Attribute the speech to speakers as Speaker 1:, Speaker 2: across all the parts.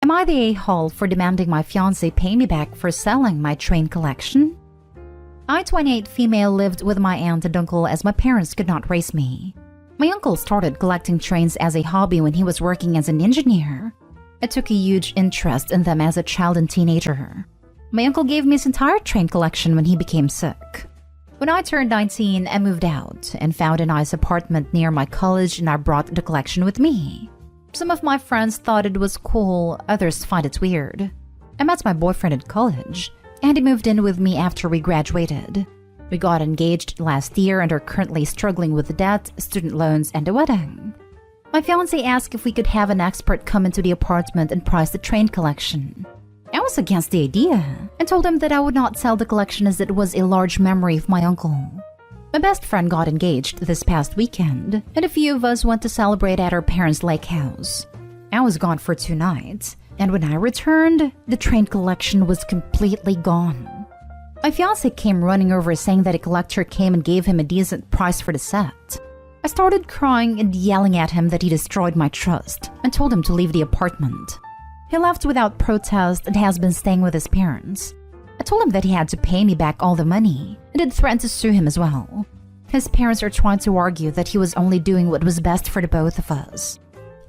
Speaker 1: Am I the a-hole for demanding my fiancé pay me back for selling my train collection? I, 28 female, lived with my aunt and uncle as my parents could not raise me. My uncle started collecting trains as a hobby when he was working as an engineer. I took a huge interest in them as a child and teenager. My uncle gave me his entire train collection when he became sick. When I turned 19, I moved out and found a nice apartment near my college, and I brought the collection with me. Some of my friends thought it was cool, others find it weird. I met my boyfriend at college, and he moved in with me after we graduated. We got engaged last year and are currently struggling with debt, student loans, and a wedding. My fiancé asked if we could have an expert come into the apartment and price the train collection. I was against the idea and told him that I would not sell the collection as it was a large memory of my uncle. My best friend got engaged this past weekend, and a few of us went to celebrate at our parents' lake house. I was gone for 2 nights, and when I returned, the train collection was completely gone. My fiancé came running over saying that a collector came and gave him a decent price for the set. I started crying and yelling at him that he destroyed my trust and told him to leave the apartment. He left without protest and has been staying with his parents. I told him that he had to pay me back all the money and had threatened to sue him as well. His parents are trying to argue that he was only doing what was best for the both of us.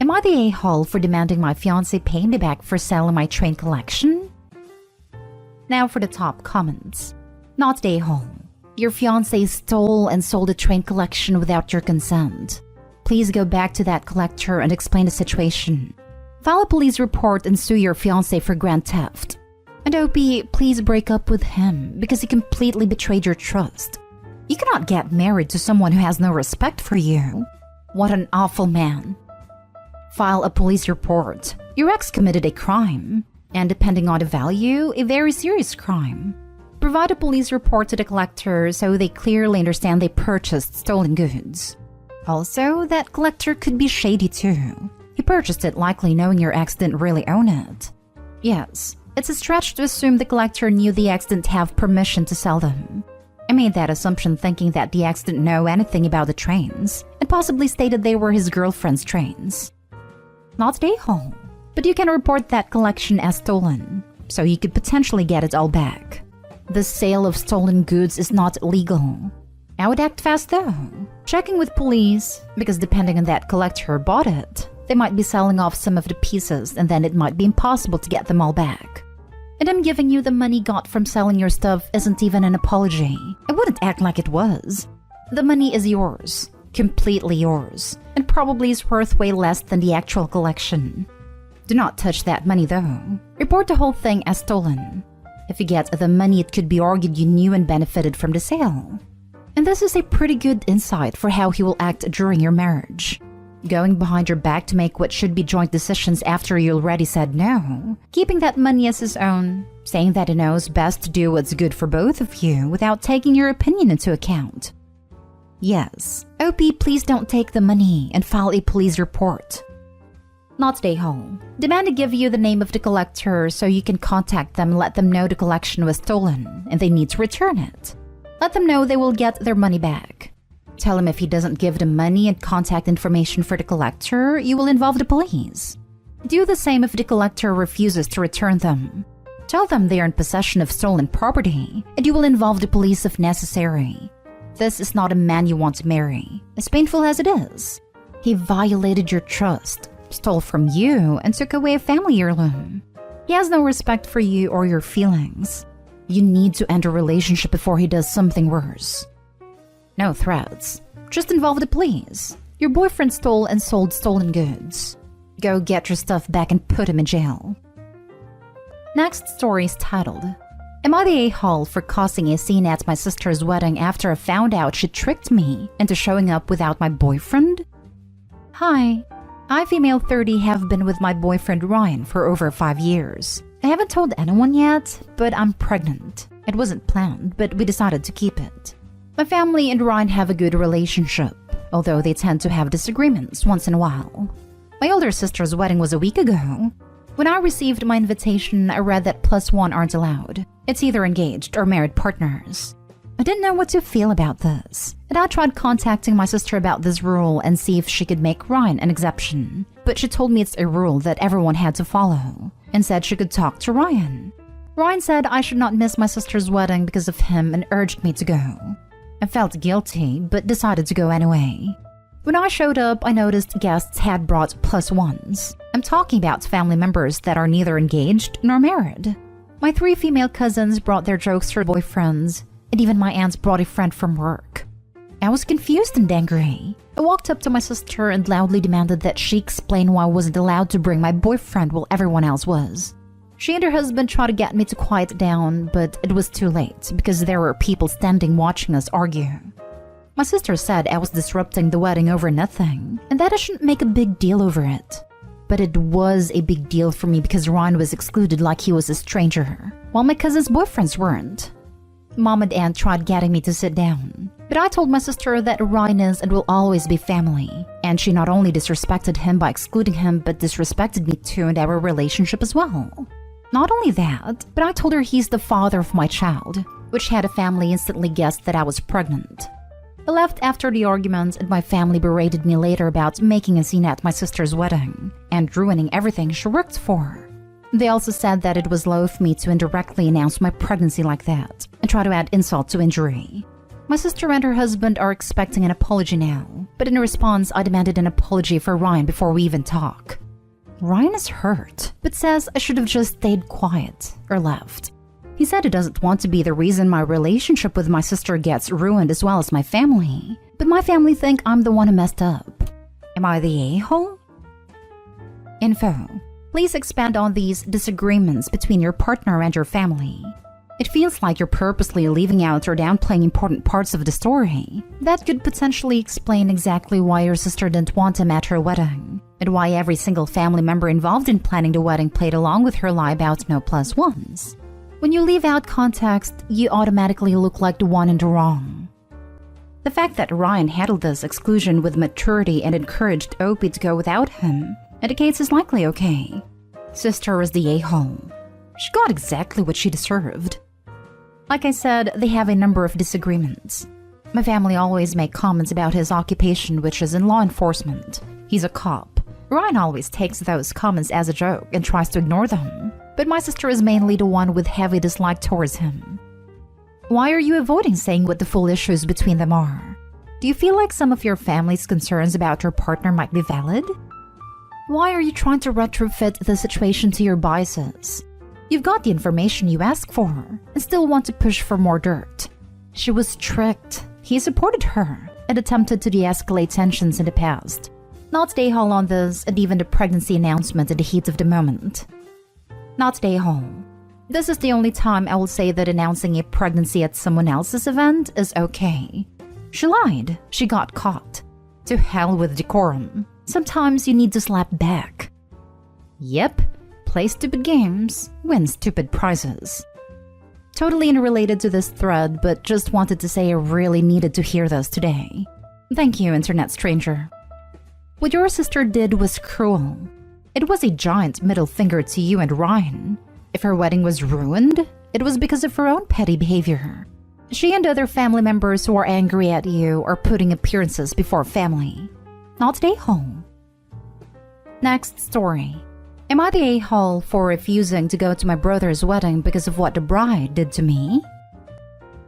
Speaker 1: Am I the a-hole for demanding my fiancé pay me back for selling my train collection? Now for the top comments. Not the a-hole. Your fiancé stole and sold a train collection without your consent. Please go back to that collector and explain the situation. File a police report and sue your fiancé for grand theft. And OP, please break up with him because he completely betrayed your trust. You cannot get married to someone who has no respect for you. What an awful man. File a police report. Your ex committed a crime, and depending on the value, a very serious crime. Provide a police report to the collector so they clearly understand they purchased stolen goods. Also, that collector could be shady too. He purchased it likely knowing your ex didn't really own it. Yes, it's a stretch to assume the collector knew the ex didn't have permission to sell them. I made that assumption thinking that the ex didn't know anything about the trains and possibly stated they were his girlfriend's trains. Not the a-hole, but you can report that collection as stolen, so you could potentially get it all back. The sale of stolen goods is not legal. I would act fast though, checking with police, because depending on that collector who bought it, they might be selling off some of the pieces and then it might be impossible to get them all back. And I'm giving you the money got from selling your stuff isn't even an apology. I wouldn't act like it was. The money is yours, completely yours, and probably is worth way less than the actual collection. Do not touch that money though. Report the whole thing as stolen. If you get the money, it could be argued you knew and benefited from the sale. And this is a pretty good insight for how he will act during your marriage. Going behind your back to make what should be joint decisions after you already said no. Keeping that money as his own. Saying that he knows best to do what's good for both of you without taking your opinion into account. Yes, OP, please don't take the money and file a police report. Not the a-hole. Demand to give you the name of the collector so you can contact them and let them know the collection was stolen and they need to return it. Let them know they will get their money back. Tell him if he doesn't give them money and contact information for the collector, you will involve the police. Do the same if the collector refuses to return them. Tell them they are in possession of stolen property, and you will involve the police if necessary. This is not a man you want to marry, as painful as it is. He violated your trust, stole from you, and took away a family heirloom. He has no respect for you or your feelings. You need to end a relationship before he does something worse. No threats. Just involve the police. Your boyfriend stole and sold stolen goods. Go get your stuff back and put him in jail. Next story is titled, Am I the a-hole for causing a scene at my sister's wedding after I found out she tricked me into showing up without my boyfriend? Hi, I, female 30, have been with my boyfriend Ryan for over 5 years. I haven't told anyone yet, but I'm pregnant. It wasn't planned, but we decided to keep it. My family and Ryan have a good relationship, although they tend to have disagreements once in a while. My older sister's wedding was a week ago. When I received my invitation, I read that +1 aren't allowed. It's either engaged or married partners. I didn't know what to feel about this, and I tried contacting my sister about this rule and see if she could make Ryan an exception. But she told me it's a rule that everyone had to follow, and said she could talk to Ryan. Ryan said I should not miss my sister's wedding because of him and urged me to go. I felt guilty, but decided to go anyway. When I showed up, I noticed guests had brought plus ones. I'm talking about family members that are neither engaged nor married. My 3 female cousins brought their jokester boyfriends, and even my aunt brought a friend from work. I was confused and angry. I walked up to my sister and loudly demanded that she explain why I wasn't allowed to bring my boyfriend while everyone else was. She and her husband tried to get me to quiet down, but it was too late because there were people standing watching us argue. My sister said I was disrupting the wedding over nothing, and that I shouldn't make a big deal over it. But it was a big deal for me because Ryan was excluded like he was a stranger, while my cousin's boyfriends weren't. Mom and Aunt tried getting me to sit down, but I told my sister that Ryan is and will always be family, and she not only disrespected him by excluding him, but disrespected me too and our relationship as well. Not only that, but I told her he's the father of my child, which had a family instantly guessed that I was pregnant. I left after the argument, and my family berated me later about making a scene at my sister's wedding and ruining everything she worked for. They also said that it was low of me to indirectly announce my pregnancy like that and try to add insult to injury. My sister and her husband are expecting an apology now, but in response, I demanded an apology for Ryan before we even talk. Ryan is hurt, but says I should have just stayed quiet or left. He said he doesn't want to be the reason my relationship with my sister gets ruined as well as my family, but my family think I'm the one who messed up. Am I the a-hole? Info. Please expand on these disagreements between your partner and your family. It feels like you're purposely leaving out or downplaying important parts of the story. That could potentially explain exactly why your sister didn't want him at her wedding, and why every single family member involved in planning the wedding played along with her lie about no plus ones. When you leave out context, you automatically look like the one in the wrong. The fact that Ryan handled this exclusion with maturity and encouraged Opie to go without him indicates he's likely okay. Sister is the a-hole. She got exactly what she deserved. Like I said, they have a number of disagreements. My family always make comments about his occupation, which is in law enforcement. He's a cop. Ryan always takes those comments as a joke and tries to ignore them. But my sister is mainly the one with heavy dislike towards him. Why are you avoiding saying what the full issues between them are? Do you feel like some of your family's concerns about your partner might be valid? Why are you trying to retrofit the situation to your biases? You've got the information you asked for and still want to push for more dirt. She was tricked. He supported her and attempted to de-escalate tensions in the past. Not stay home on this and even the pregnancy announcement in the heat of the moment. Not stay home. This is the only time I will say that announcing a pregnancy at someone else's event is okay. She lied. She got caught. To hell with decorum. Sometimes you need to slap back. Yep, play stupid games, win stupid prizes. Totally unrelated to this thread, but just wanted to say I really needed to hear this today. Thank you, internet stranger. What your sister did was cruel. It was a giant middle finger to you and Ryan. If her wedding was ruined, it was because of her own petty behavior. She and other family members who are angry at you are putting appearances before family. Not the a-hole. Next story. Am I the a-hole for refusing to go to my brother's wedding because of what the bride did to me?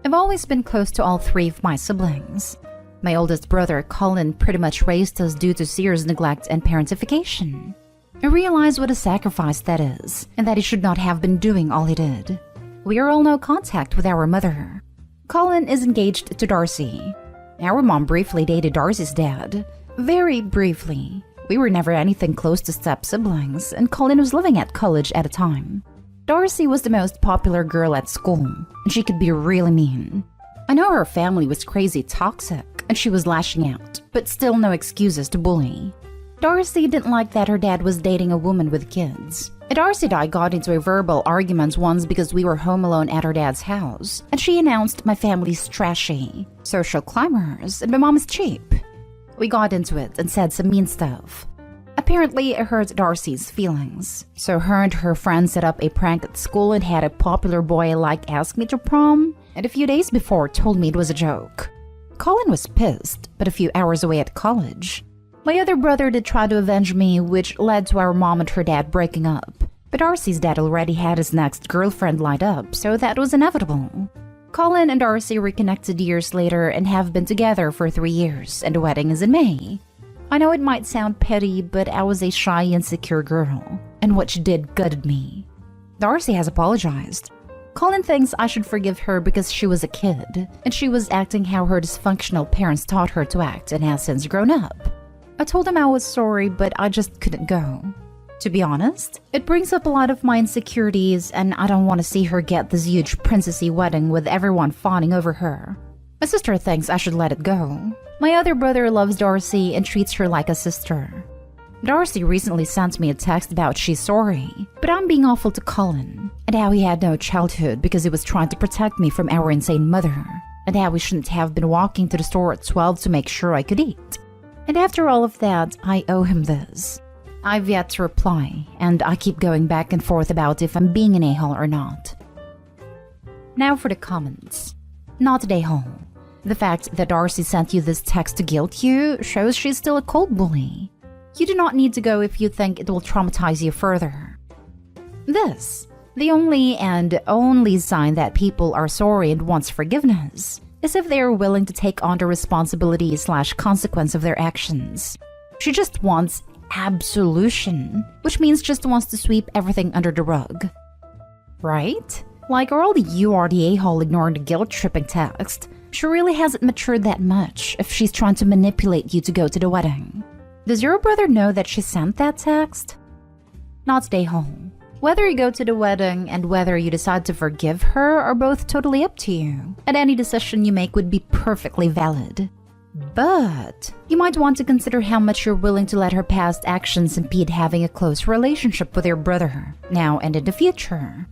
Speaker 1: I've always been close to all 3 of my siblings. My oldest brother, Colin, pretty much raised us due to serious neglect and parentification. I realize what a sacrifice that is, and that he should not have been doing all he did. We are all no contact with our mother. Colin is engaged to Darcy. Our mom briefly dated Darcy's dad. Very briefly. We were never anything close to step-siblings, and Colin was living at college at the time. Darcy was the most popular girl at school, and she could be really mean. I know her family was crazy toxic, and she was lashing out, but still no excuses to bully. Darcy didn't like that her dad was dating a woman with kids. Darcy and I got into a verbal argument once because we were home alone at her dad's house, and she announced my family's trashy, social climbers, and my mom is cheap. We got into it and said some mean stuff. Apparently, it hurt Darcy's feelings, so her and her friends set up a prank at school and had a popular boy I liked ask me to prom, and a few days before told me it was a joke. Colin was pissed, but a few hours away at college. My other brother did try to avenge me, which led to our mom and her dad breaking up. But Darcy's dad already had his next girlfriend lined up, so that was inevitable. Colin and Darcy reconnected years later and have been together for 3 years, and the wedding is in May. I know it might sound petty, but I was a shy, insecure girl, and what she did gutted me. Darcy has apologized. Colin thinks I should forgive her because she was a kid, and she was acting how her dysfunctional parents taught her to act and has since grown up. I told him I was sorry, but I just couldn't go. To be honest, it brings up a lot of my insecurities, and I don't want to see her get this huge princessy wedding with everyone fawning over her. My sister thinks I should let it go. My other brother loves Darcy and treats her like a sister. Darcy recently sent me a text about she's sorry, but I'm being awful to Colin, and how he had no childhood because he was trying to protect me from our insane mother, and how we shouldn't have been walking to the store at 12 to make sure I could eat. And after all of that, I owe him this. I've yet to reply, and I keep going back and forth about if I'm being an a-hole or not. Now for the comments. Not an a-hole. The fact that Darcy sent you this text to guilt you shows she's still a cold bully. You do not need to go if you think it will traumatize you further. This, the only and only sign that people are sorry and wants forgiveness, is if they are willing to take on the responsibility/consequence of their actions. She just wants absolution, which means just wants to sweep everything under the rug. Right? Like, or only you are the a-hole ignoring the guilt-tripping text. She really hasn't matured that much if she's trying to manipulate you to go to the wedding. Does your brother know that she sent that text? Not the a-hole. Whether you go to the wedding and whether you decide to forgive her are both totally up to you, and any decision you make would be perfectly valid. But you might want to consider how much you're willing to let her past actions impede having a close relationship with your brother, now and in the future.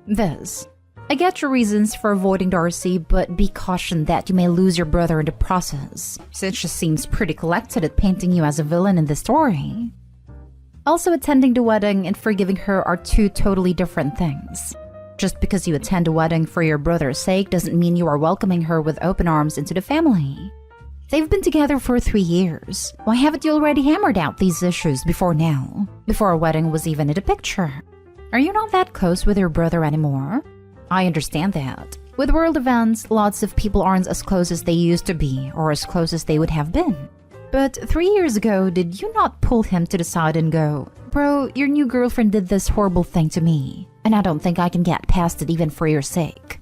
Speaker 1: This. I get your reasons for avoiding Darcy, but be cautioned that you may lose your brother in the process, since she seems pretty collected at painting you as a villain in the story. Also, attending the wedding and forgiving her are two totally different things. Just because you attend a wedding for your brother's sake doesn't mean you are welcoming her with open arms into the family. They've been together for 3 years. Why haven't you already hammered out these issues before now? Before a wedding was even in the picture? Are you not that close with your brother anymore? I understand that. With world events, lots of people aren't as close as they used to be, or as close as they would have been. But 3 years ago, did you not pull him to the side and go, "Bro, your new girlfriend did this horrible thing to me, and I don't think I can get past it even for your sake"?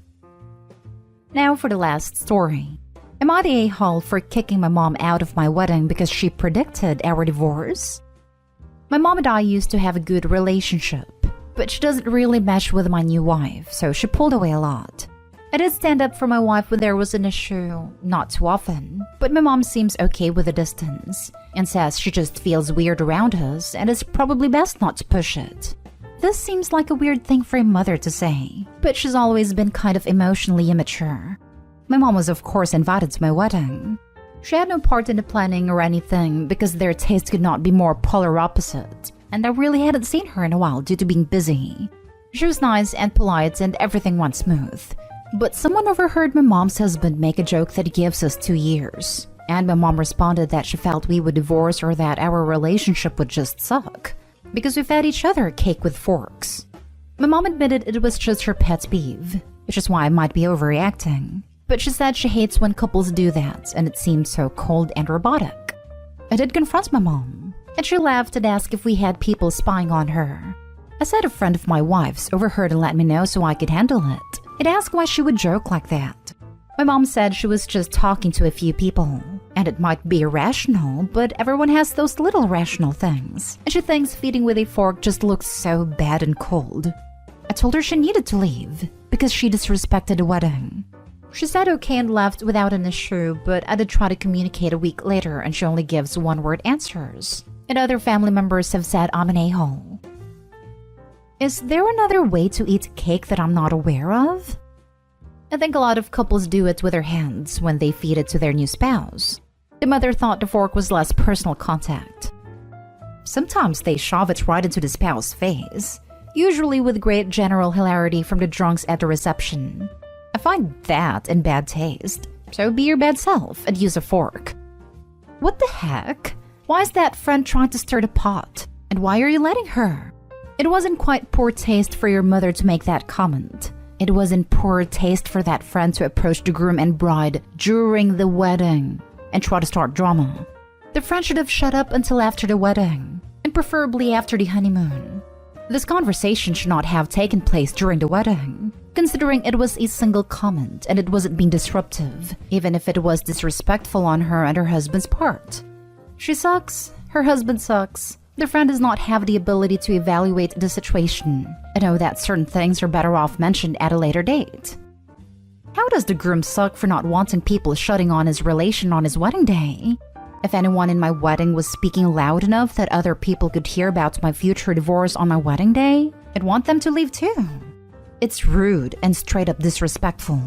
Speaker 1: Now for the last story. Am I the a-hole for kicking my mom out of my wedding because she predicted our divorce? My mom and I used to have a good relationship, but she doesn't really mesh with my new wife, so she pulled away a lot. I did stand up for my wife when there was an issue, not too often, but my mom seems okay with the distance, and says she just feels weird around us and it's probably best not to push it. This seems like a weird thing for a mother to say, but she's always been kind of emotionally immature. My mom was of course invited to my wedding. She had no part in the planning or anything because their taste could not be more polar opposite, and I really hadn't seen her in a while due to being busy. She was nice and polite and everything went smooth. But someone overheard my mom's husband make a joke that he gives us 2 years, and my mom responded that she felt we would divorce or that our relationship would just suck, because we fed each other cake with forks. My mom admitted it was just her pet peeve, which is why I might be overreacting, but she said she hates when couples do that, and it seemed so cold and robotic. I did confront my mom, and she laughed and asked if we had people spying on her. I said a friend of my wife's overheard and let me know so I could handle it. It asked why she would joke like that. My mom said she was just talking to a few people, and it might be irrational, but everyone has those little rational things, and she thinks feeding with a fork just looks so bad and cold. I told her she needed to leave, because she disrespected the wedding. She said okay and left without an issue, but I did try to communicate a week later and she only gives one-word answers. And other family members have said I'm an a-hole. Is there another way to eat cake that I'm not aware of? I think a lot of couples do it with their hands when they feed it to their new spouse. The mother thought the fork was less personal contact. Sometimes they shove it right into the spouse's face, usually with great general hilarity from the drunks at the reception. I find that in bad taste, so be your bad self and use a fork. What the heck? Why is that friend trying to stir the pot? And why are you letting her? It wasn't quite poor taste for your mother to make that comment. It was in poor taste for that friend to approach the groom and bride during the wedding and try to start drama. The friend should have shut up until after the wedding, and preferably after the honeymoon. This conversation should not have taken place during the wedding, considering it was a single comment and it wasn't being disruptive, even if it was disrespectful on her and her husband's part. She sucks, her husband sucks. The friend does not have the ability to evaluate the situation and know that certain things are better off mentioned at a later date. How does the groom suck for not wanting people shutting on his relation on his wedding day? If anyone in my wedding was speaking loud enough that other people could hear about my future divorce on my wedding day, I'd want them to leave too. It's rude and straight up disrespectful.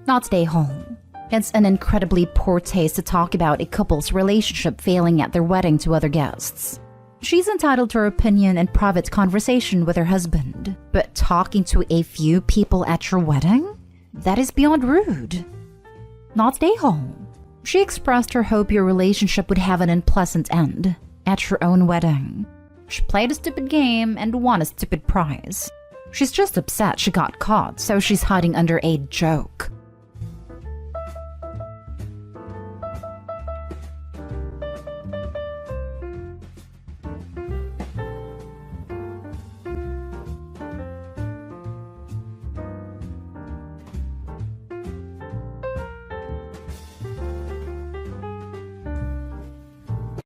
Speaker 1: Not stay home. It's an incredibly poor taste to talk about a couple's relationship failing at their wedding to other guests. She's entitled to her opinion and private conversation with her husband, but talking to a few people at your wedding? That is beyond rude. Not stay home. She expressed her hope your relationship would have an unpleasant end at your own wedding. She played a stupid game and won a stupid prize. She's just upset she got caught, so she's hiding under a joke.